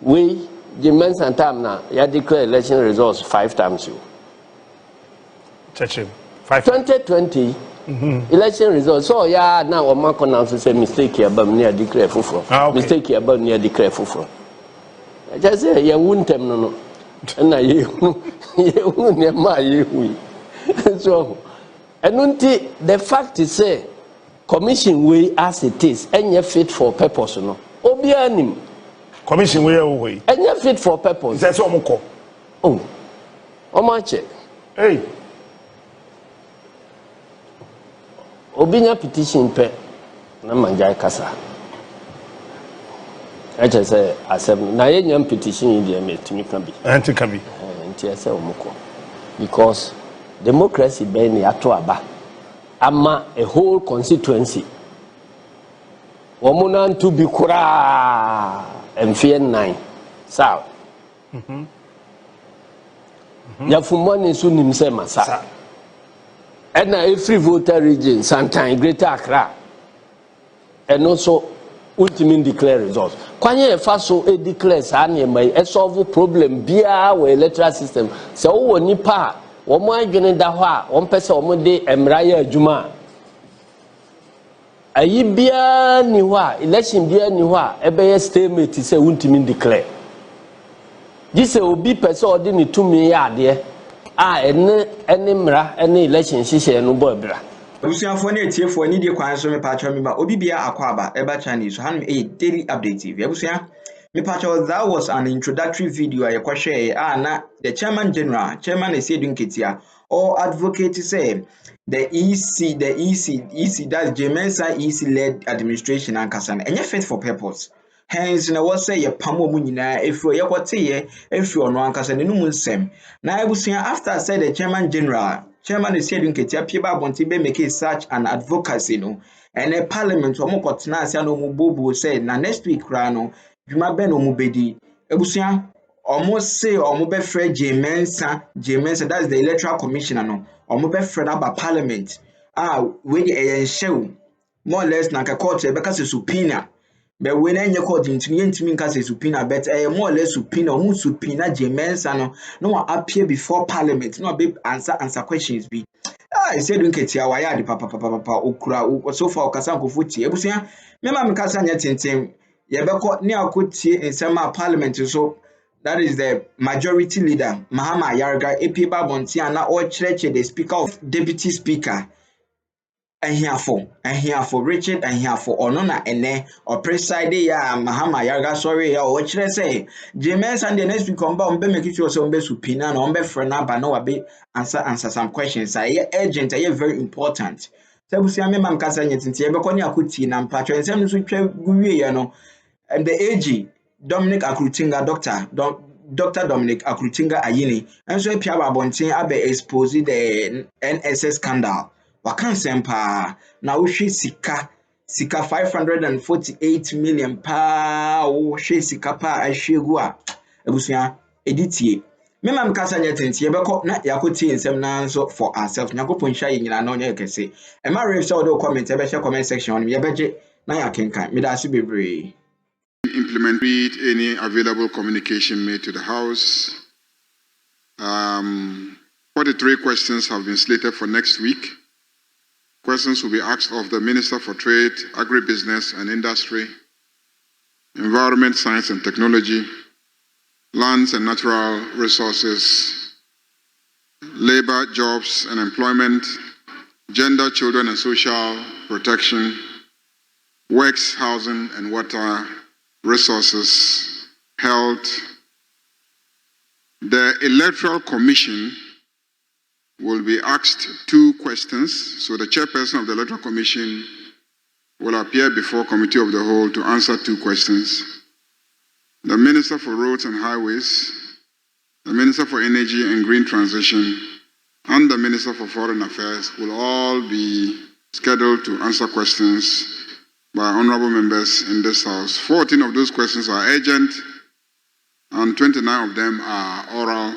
We, the Mensa time now, you declare election results 5 times. You. 2020 election results. So yeah, now I'm not going to say mistake here, but near declare for mistake here, but near declare for. I just say you won't tell no, and I you near my you. So, and the fact is say commission way as it is, and you're fit for purpose, no. Obianim. Commission way. And you're fit for purpose. That's all moko. Oh, much? Hey. Obinya petition pe na manjai kasa. I just say accept. Na yenyam petition in the me can be. Anti can be. Anti say omoko. Because democracy be ni ato aba. Ama a whole constituency. Womuna ntu bi kura emfie 9. Saw. Ya fumoni su nimse masa. And every voter region, sometimes Greater Accra, and also ultimately declare results. Kwanye faso e declare sa na mai e solve problem bia we electoral system. Se wo nipa, wo mo adwene da ho a, wo mpese wo de emra ya adwuma. Ayi bia ni ho a, election bia ni ho a, e be ye statement se ultimately declare. This obi pese odi ni tumi ya ade. Any mra, any election, she share no boy bra. Usiafo na etiefo ni die kwan so me pacho me ba obi bia akwaba eba Chinese so han a daily update TV. Abusia me pacho, that was an introductory video I kwahwe na the chairman general, chairman Asiedu Nketial, or advocate say the EC that Mensa EC led administration and Kasan and fit for purpose. Hence na what say ye pamo mu nyina efro ye kote ye efro no ankasa ne no nsem na ebusia after said the chairman Asiedu Nketial pie ba bonti be make such an advocacy no and a parliament omo kotena asia no mu bobo say na next week ra no dwuma be no mu bedi ebusia omo say omo be frɛ Mensa that's the electoral commissioner no omo be frɛ na ba parliament we dey show more or less na ka court e be ka subpoena. But when I court intimi nka say subpoena, but more or less subpoena, who subpoena Mensa no appear before parliament, no be answer questions be. I said Nketial why the papa okura so far okasa nkofuti. Ebusia me ma mkasa nya tentem ye be ko ne akotie nsema parliament so that is the majority leader Mahama Yarga EP Babonti and na or church the speaker of deputy speaker. And here for Richard and here for Onona ene or preside ya Mahama Yarga sorry ya or chere say Mensa and the next week on be make it so be subpoena no be frena ba no be answer some questions I urgent I very important. So busia me mam kasa nyetinte e be ko ne akuti na mpatwe nsem so twa guwie ya no and the AG Dominic Akrutinga Dr. Dominic Akrutinga Ayini and so pia ba bonten abe expose the NSS scandal. Wakan sempa na wohwe sika 548 million pa wohwe sika pa ahwegu a ebusia editie mema mkasa nyetentie beko na yakotie nsem na nso for ourselves nyakopon hwa ye nyina na onye kese e ma rev so do comment e be share comment section on ye beje na yakenkan me da se bebre implement any available communication made to the house. 43 questions have been slated for next week. Questions will be asked of the Minister for Trade, Agribusiness and Industry, Environment, Science and Technology, Lands and Natural Resources, Labor, Jobs and Employment, Gender, Children and Social Protection, Works, Housing and Water Resources, Health. The Electoral Commission will be asked 2 questions. So the chairperson of the Electoral Commission will appear before Committee of the Whole to answer 2 questions. The Minister for Roads and Highways, the Minister for Energy and Green Transition, and the Minister for Foreign Affairs will all be scheduled to answer questions by honorable members in this House. 14 of those questions are urgent, and 29 of them are oral.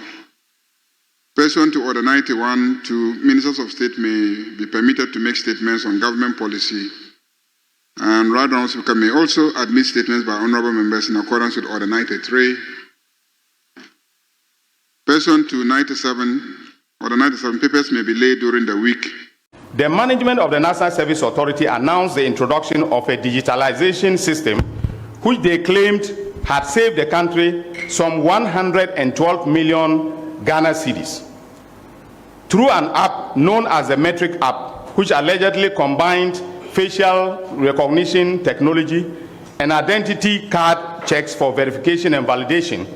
Pursuant to Order 91, Ministers of State may be permitted to make statements on government policy And Right Honourable Speaker may also admit statements by honourable members in accordance with Order 93. Person to 97, Order 97, papers may be laid during the week. The management of the National Service Authority announced the introduction of a digitalization system which they claimed had saved the country some 112 million Ghana cedis through an app known as the Metric app, which allegedly combined facial recognition technology and identity card checks for verification and validation.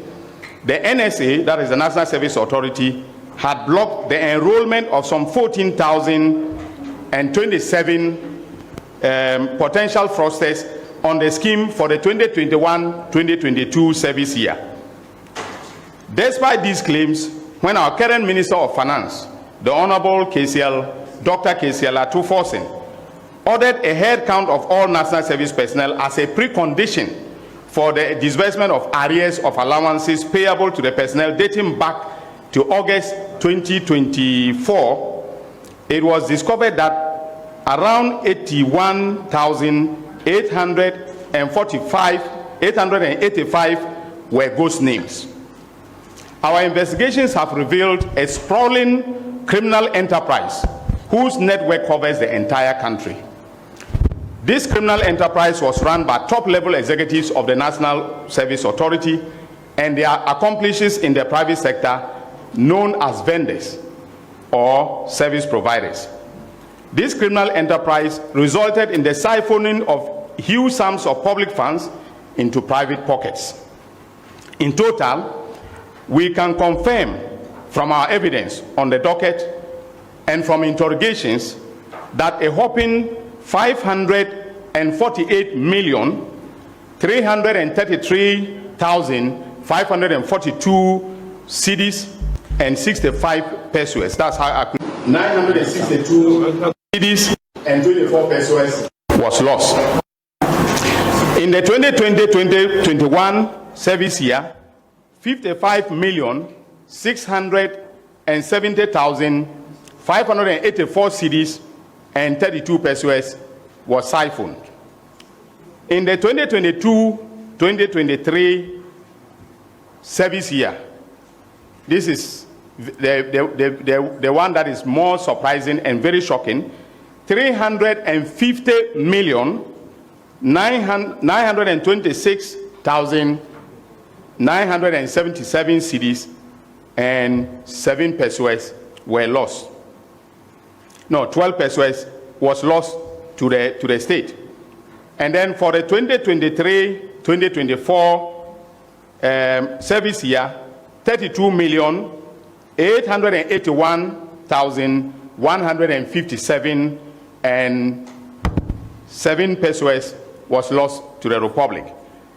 The NSA, that is the National Service Authority, had blocked the enrollment of some 14,027 potential fraudsters on the scheme for the 2021-2022 service year. Despite these claims, when our current Minister of Finance, the Honorable Nketial, Dr. Kesi ordered a head count of all National Service personnel as a precondition for the disbursement of arrears of allowances payable to the personnel dating back to August 2024, it was discovered that around 885 were ghost names. Our investigations have revealed a sprawling criminal enterprise whose network covers the entire country. This criminal enterprise was run by top-level executives of the National Service Authority and their accomplices in the private sector, known as vendors or service providers. This criminal enterprise resulted in the siphoning of huge sums of public funds into private pockets. In total, we can confirm from our evidence on the docket and from interrogations that a whopping 548,333,542 cedis and 65 pesos. That's how 962 cedis and 24 pesos was lost. In the 2020-2021 service year, 55,670,584 cedis and 32 pesos was siphoned. In the 2022-2023 service year, this is the one that is more surprising and very shocking, 350,926,977 cedis and 7 pesos were lost. No, 12 pesos was lost to the state. And then for the 2023-2024 service year, 32,881,157 and 7 pesos was lost to the Republic.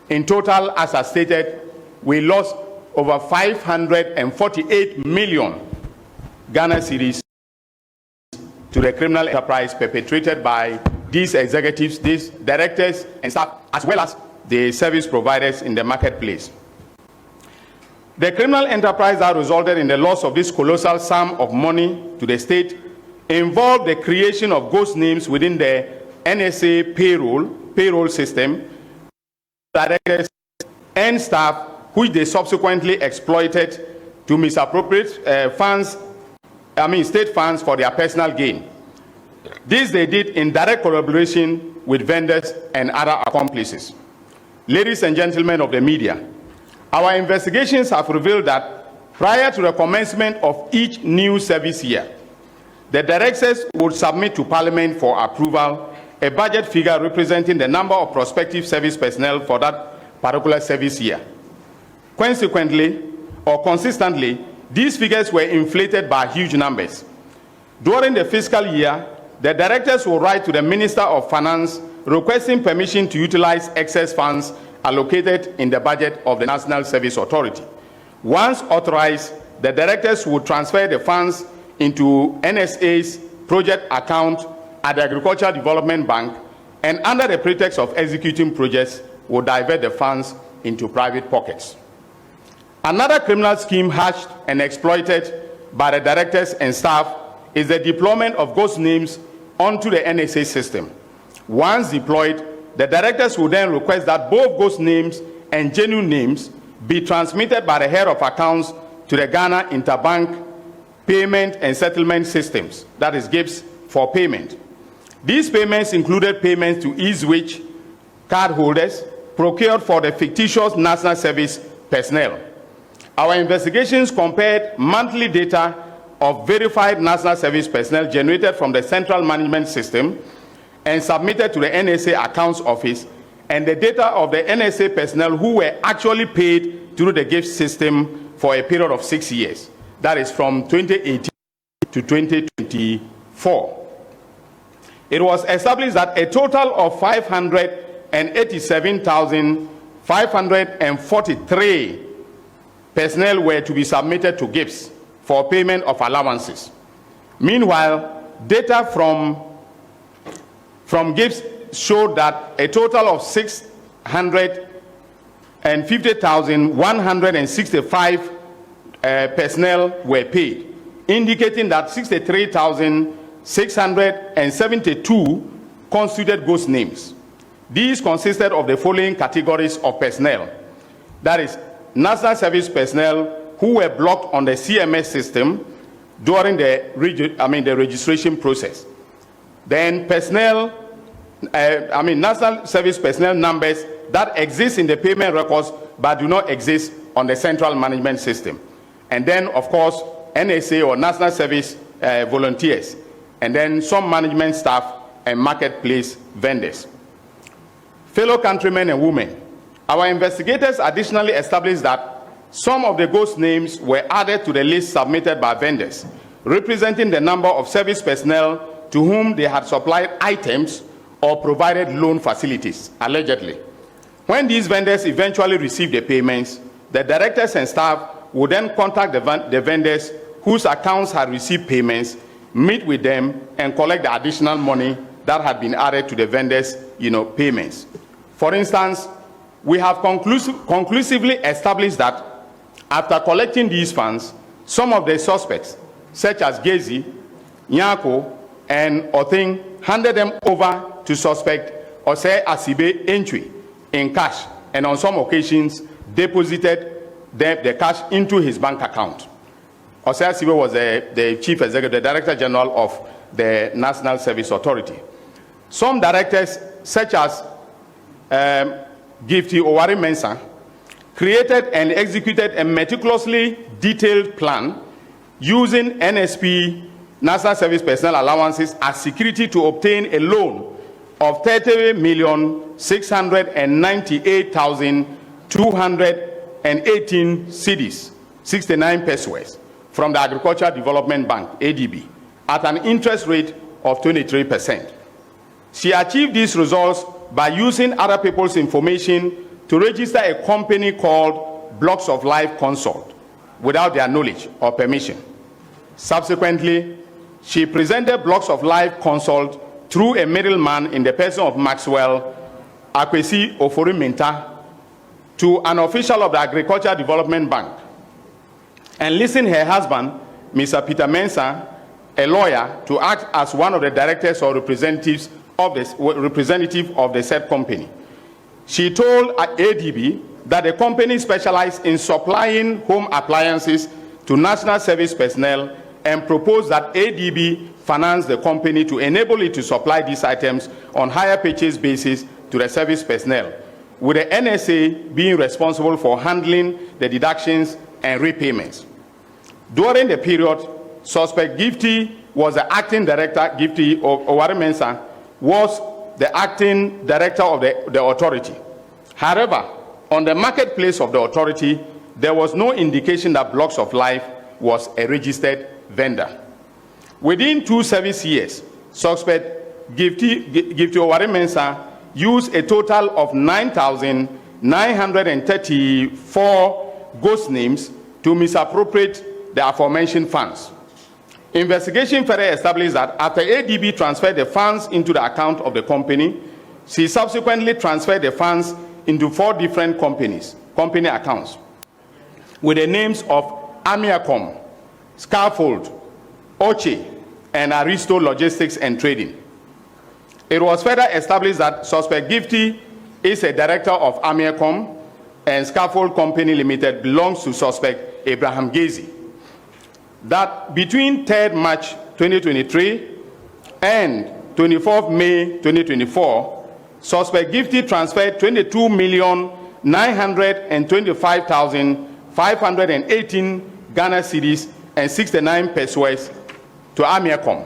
In total, as I stated, we lost over 548 million Ghana cedis to the criminal enterprise perpetrated by these executives, these directors and staff, as well as the service providers in the marketplace. The criminal enterprise that resulted in the loss of this colossal sum of money to the state involved the creation of ghost names within the NSA payroll system, directors and staff, which they subsequently exploited to misappropriate state funds for their personal gain. This they did in direct collaboration with vendors and other accomplices. Ladies and gentlemen of the media, our investigations have revealed that prior to the commencement of each new service year, the directors would submit to Parliament for approval a budget figure representing the number of prospective service personnel for that particular service year. Consequently, or consistently, these figures were inflated by huge numbers. During the fiscal year, the directors will write to the Minister of Finance requesting permission to utilize excess funds allocated in the budget of the National Service Authority. Once authorized, the directors will transfer the funds into NSA's project account at the Agricultural Development Bank, and under the pretext of executing projects, will divert the funds into private pockets. Another criminal scheme hatched and exploited by the directors and staff is the deployment of ghost names onto the NSA system. Once deployed, the directors will then request that both ghost names and genuine names be transmitted by the head of accounts to the Ghana Interbank Payment and Settlement Systems, that is GIPS, for payment. These payments included payments to Eastwich cardholders procured for the fictitious National Service personnel. Our investigations compared monthly data of verified National Service personnel generated from the Central Management System and submitted to the NSA Accounts Office, and the data of the NSA personnel who were actually paid through the gift system for a period of 6 years. That is from 2018 to 2024. It was established that a total of 587,543 personnel were to be submitted to GIPS for payment of allowances. Meanwhile, data from GIPS showed that a total of 650,165 personnel were paid, indicating that 63,672 constituted ghost names. These consisted of the following categories of personnel. That is, National Service personnel who were blocked on the CMS system during the registration process. Then personnel, National Service personnel numbers that exist in the payment records but do not exist on the Central Management System. And then, of course, NSA or National Service volunteers, and then some management staff and marketplace vendors. Fellow countrymen and women, our investigators additionally established that some of the ghost names were added to the list submitted by vendors, representing the number of service personnel to whom they had supplied items or provided loan facilities, allegedly. When these vendors eventually received the payments, the directors and staff would then contact the vendors whose accounts had received payments, meet with them, and collect the additional money that had been added to the vendors' payments. For instance, we have conclusively established that after collecting these funds, some of the suspects, such as Kesi, Nyako, and Othing, handed them over to suspect Asiedu entry in cash, and on some occasions deposited the cash into his bank account. Asiedu was the chief executive, the director general of the National Service Authority. Some directors, such as Gifty Owari Mensa, created and executed a meticulously detailed plan using NSP, National Service Personnel Allowances, as security to obtain a loan of 30,698,218 cedis, 69 pesos, from the Agricultural Development Bank, ADB, at an interest rate of 23%. She achieved these results by using other people's information to register a company called Blocks of Life Consult without their knowledge or permission. Subsequently, she presented Blocks of Life Consult through a middleman in the person of Maxwell Akwesi Ofori-Minta to an official of the Agricultural Development Bank, and enlisting her husband, Mr. Peter Mensa, a lawyer, to act as one of the directors or representative of the said company. She told ADB that the company specialized in supplying home appliances to National Service personnel, and proposed that ADB finance the company to enable it to supply these items on hire purchase basis to the service personnel, with the NSA being responsible for handling the deductions and repayments. During the period, suspect Gifty was the acting director, Gifty Owari Mensa was the acting director of the authority. However, on the marketplace of the authority, there was no indication that Blocks of Life was a registered vendor. Within 2 service years, suspect Gifty Owari Mensa used a total of 9,934 ghost names to misappropriate the aforementioned funds. Investigation further established that after ADB transferred the funds into the account of the company, she subsequently transferred the funds into 4 different company accounts with the names of Amiacom, Scaffold, Oche, and Aristo Logistics and Trading. It was further established that suspect Gifty is a director of Amiacom and Scaffold Company Limited belongs to suspect Abraham Kesi. That between 3rd March 2023 and 24th May 2024, suspect Gifty transferred 22,925,518 Ghana cedis and 69 pesos to Amiacom,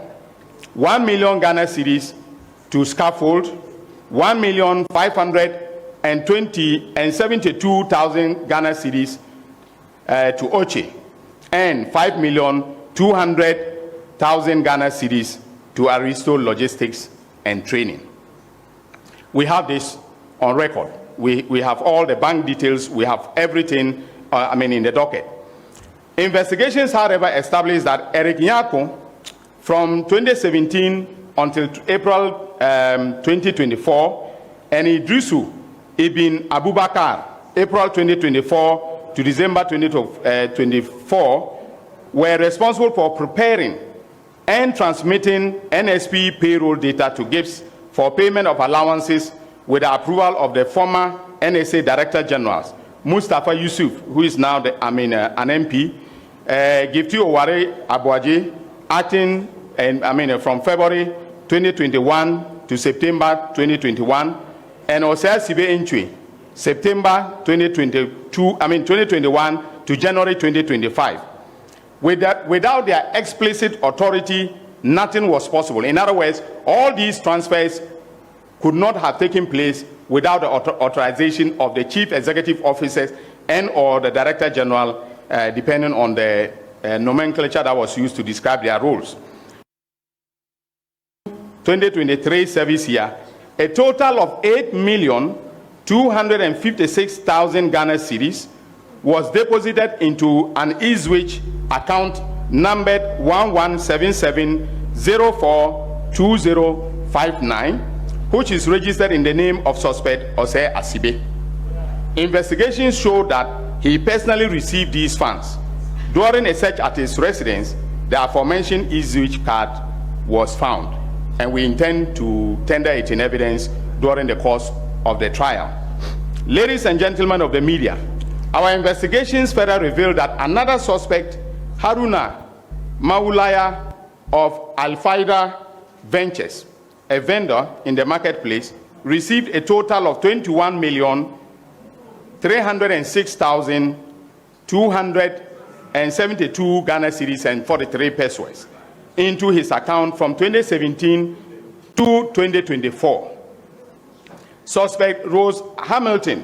1 million Ghana cedis to Scaffold, 1,572,000 Ghana cedis to Oche, and 5,200,000 Ghana cedis to Aristo Logistics and Training. We have this on record. We have all the bank details. We have everything, in the docket. Investigations, however, established that Eric Nyako, from 2017 until April 2024, and Idrisu Ibn Abubakar, April 2024 to December 2024, were responsible for preparing and transmitting NSP payroll data to GIPS for payment of allowances with the approval of the former NSA Director Generals, Mustafa Yusuf, who is now an MP, Gifty Oware Abuaji, acting from February 2021 to September 2021, and Osea Sibe Entry, September 2021 to January 2025. Without their explicit authority, nothing was possible. In other words, all these transfers could not have taken place without the authorization of the chief executive officers and or the director general, depending on the nomenclature that was used to describe their roles. 2023 service year, a total of 8,256,000 Ghana cedis was deposited into an Eastwich account numbered 1177042059, which is registered in the name of suspect Osei Asibe. Investigations show that he personally received these funds. During a search at his residence, the aforementioned Eastwich card was found, and we intend to tender it in evidence during the course of the trial. Ladies and gentlemen of the media, our investigations further revealed that another suspect, Haruna Maulaya of Al-Faida Ventures, a vendor in the marketplace, received a total of 21,306,272 Ghana cedis and 43 pesos into his account from 2017 to 2024. Suspect Rose Hamilton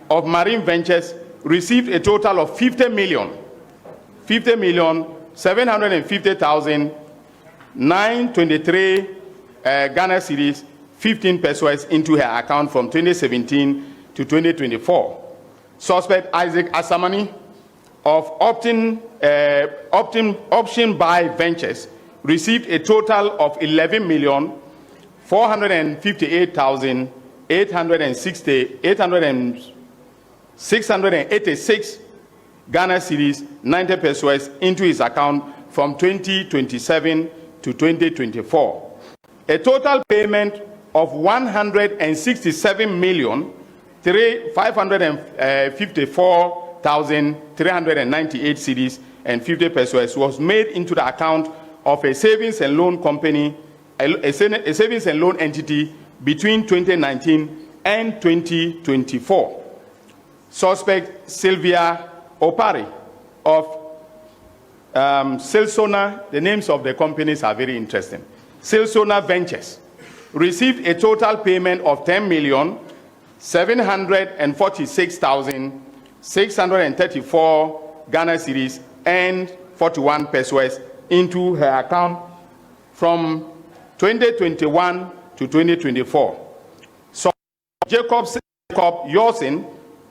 of Marine Ventures received a total of 50,750,923 Ghana cedis, 15 pesos into her account from 2017 to 2024. Suspect Isaac Asamani of Option Buy Ventures received a total of 11,458,686 Ghana cedis, 90 pesos into his account from 2027 to 2024. A total payment of 167,554,398 cedis and 50 pesos was made into the account of a savings and loan company, a savings and loan entity between 2019 and 2024. Suspect Sylvia Opari of Silsona, the names of the companies are very interesting. Silsona Ventures received a total payment of 10,746,634 Ghana cedis and 41 pesos into her account from 2021 to 2024. So Jacob Yosin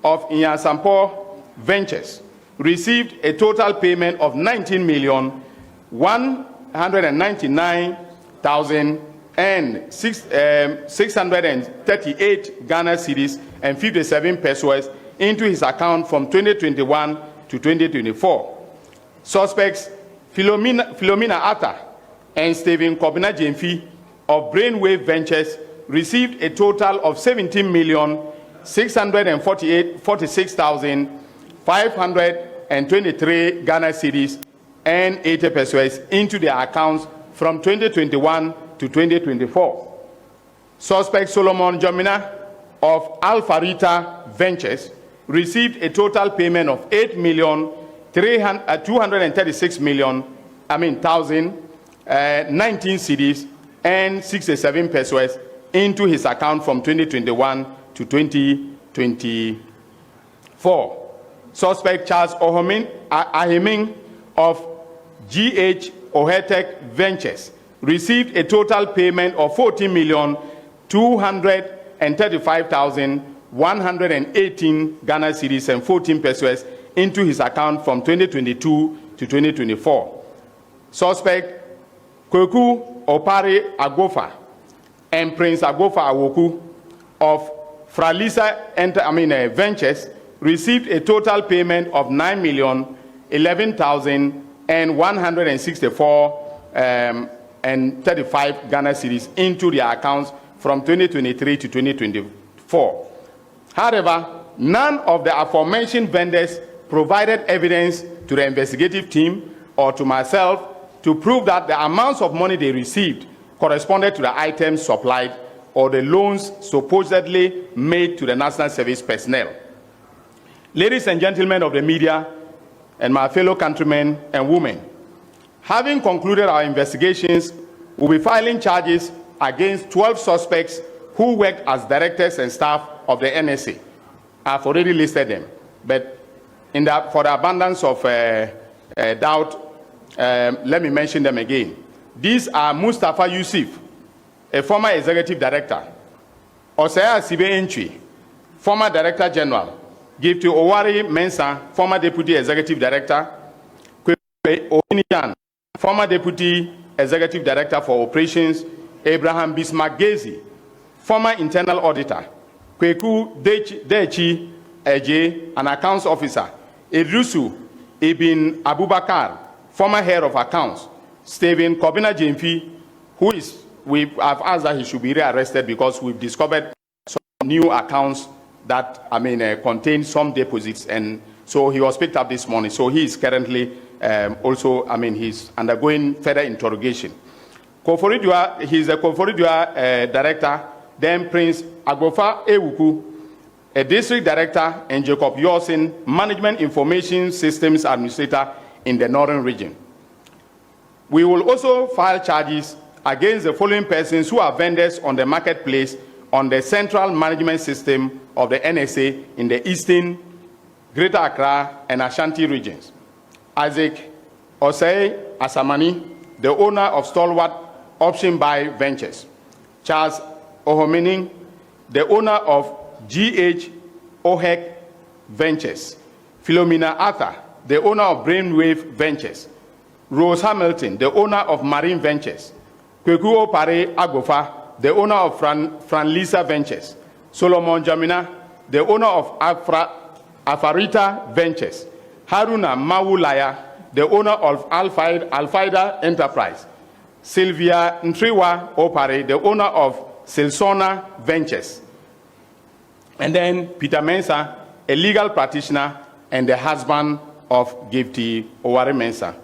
of Inyasampo Ventures received a total payment of 19,199,638 Ghana cedis and 57 pesos into his account from 2021 to 2024. Suspects Philomena Atta and Stephen Kobina Jemfi of Brainwave Ventures received a total of 17,646,523 Ghana cedis and 80 pesos into their accounts from 2021 to 2024. Suspect Solomon Jomina of Alpha Rita Ventures received a total payment of 8,236,019 cedis and 67 pesos into his account from 2021 to 2024. Suspect Charles Ahiming of GH Ohetech Ventures received a total payment of 14,235,118 Ghana cedis and 14 pesos into his account from 2022 to 2024. Suspect Kweku Opare Agofa and Prince Agofa Awoku of Fralisa Ventures received a total payment of 9,011,164 and 35 Ghana cedis into their accounts from 2023 to 2024. However, none of the aforementioned vendors provided evidence to the investigative team or to myself to prove that the amounts of money they received corresponded to the items supplied or the loans supposedly made to the National Service personnel. Ladies and gentlemen of the media and my fellow countrymen and women, having concluded our investigations, we'll be filing charges against 12 suspects who worked as directors and staff of the NSA. I've already listed them, but for the abundance of doubt, let me mention them again. These are Mustafa Yusuf, a former executive director; Osea Sibe Entry, former director general; Gifty Owari Mensa, former deputy executive director; Kweku Oniyan, former deputy executive director for operations; Abraham Bismarck Gezi, former internal auditor; Kweku Dechi Eje, an accounts officer; Idrusu Ibn Abubakar, former head of accounts; Stephen Kobina Jemfi, we've asked that he should be rearrested because we've discovered some new accounts that contain some deposits, and so he was picked up this morning. So he is currently he's undergoing further interrogation. Koforidua, he's a Koforidua director. Then Prince Agofa Ewuku, a district director, and Jacob Yorsin, management information systems administrator in the northern region. We will also file charges against the following persons who are vendors on the marketplace on the central management system of the NSA in the eastern, Greater Accra, and Ashanti regions. Isaac Osei Asamani, the owner of Stalwart Option Buy Ventures. Charles Ohomening, the owner of GH Ohek Ventures. Philomena Arthur, the owner of Brainwave Ventures. Rose Hamilton, the owner of Marine Ventures. Kweku Opare Agofa, the owner of Franlisa Ventures. Solomon Jamina, the owner of Afarita Ventures. Haruna Mawulaya, the owner of Alfaida Enterprise. Sylvia Ntriwa Opare, the owner of Silsona Ventures. And then Peter Mensa, a legal practitioner and the husband of Gifty Owari Mensa.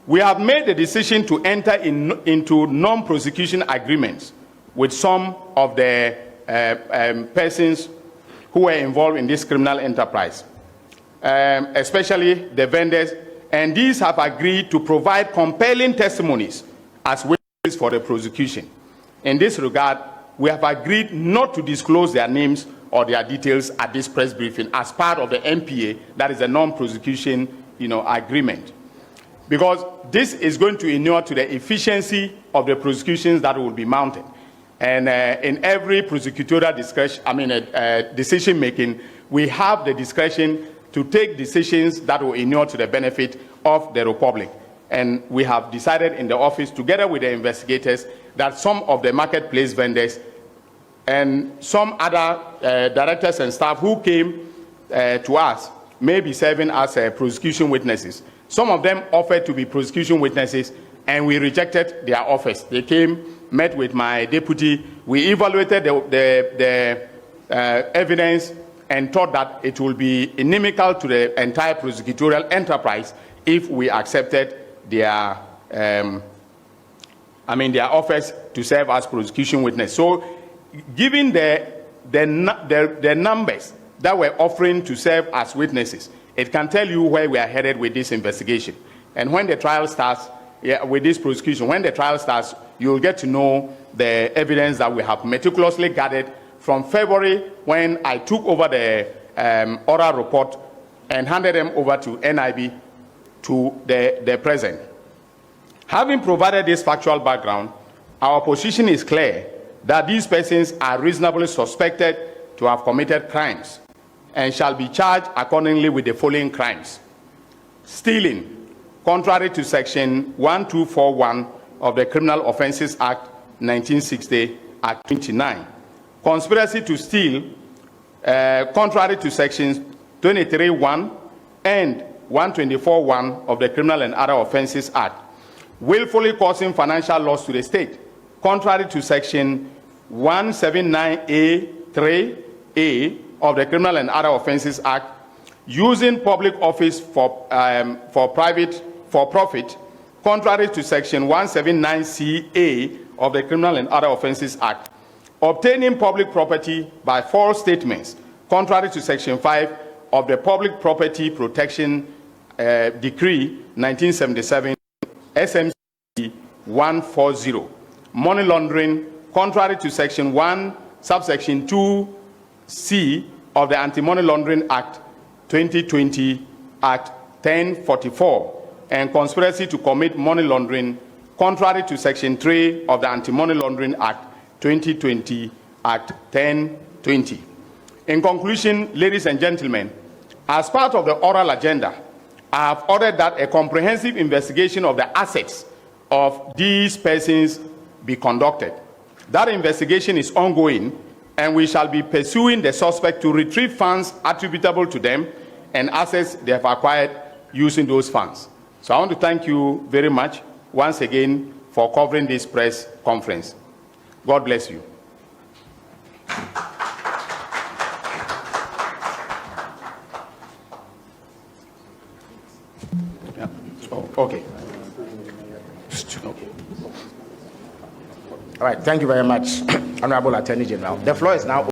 We have made the decision to enter into non-prosecution agreements with some of the persons who were involved in this criminal enterprise, especially the vendors, and these have agreed to provide compelling testimonies as witnesses for the prosecution. In this regard, we have agreed not to disclose their names or their details at this press briefing as part of the NPA, that is a non-prosecution agreement. Because this is going to inure to the efficiency of the prosecutions that will be mounted. And in every prosecutorial decision making, we have the discretion to take decisions that will inure to the benefit of the Republic. And we have decided in the office, together with the investigators, that some of the marketplace vendors and some other directors and staff who came to us may be serving as prosecution witnesses. Some of them offered to be prosecution witnesses, and we rejected their offers. They came met with my deputy. We evaluated the evidence and thought that it will be inimical to the entire prosecutorial enterprise if we accepted their offers to serve as prosecution witness. So, given the numbers that we're offering to serve as witnesses, it can tell you where we are headed with this investigation. And when the trial starts, with this prosecution, when the trial starts, you'll get to know the evidence that we have meticulously gathered from February, when I took over the oral report and handed them over to NIB, to the present. Having provided this factual background, our position is clear that these persons are reasonably suspected to have committed crimes and shall be charged accordingly with the following crimes: stealing, contrary to Section 1241 of the Criminal Offences Act 1960, Act 29. Conspiracy to steal, contrary to Sections 23(1) and 124(1) of the Criminal and Other Offences Act. Willfully causing financial loss to the state, contrary to Section 179A(3)(a) of the Criminal and Other Offences Act. Using public office for profit, contrary to Section 179(c)(a) of the Criminal and Other Offences Act. Obtaining public property by false statements, contrary to Section 5 of the Public Property Protection Decree 1977, SMC 140. Money laundering, contrary to Section 1, subsection 2C of the Anti-Money Laundering Act 2020, Act 1044. And conspiracy to commit money laundering, contrary to Section 3 of the Anti-Money Laundering Act 2020, Act 1020. In conclusion, ladies and gentlemen, as part of the oral agenda, I have ordered that a comprehensive investigation of the assets of these persons be conducted. That investigation is ongoing, and we shall be pursuing the suspect to retrieve funds attributable to them and assets they have acquired using those funds. So I want to thank you very much once again for covering this press conference. God bless you. Yeah. Oh, okay. All right, thank you very much, Honorable Attorney General. The floor is now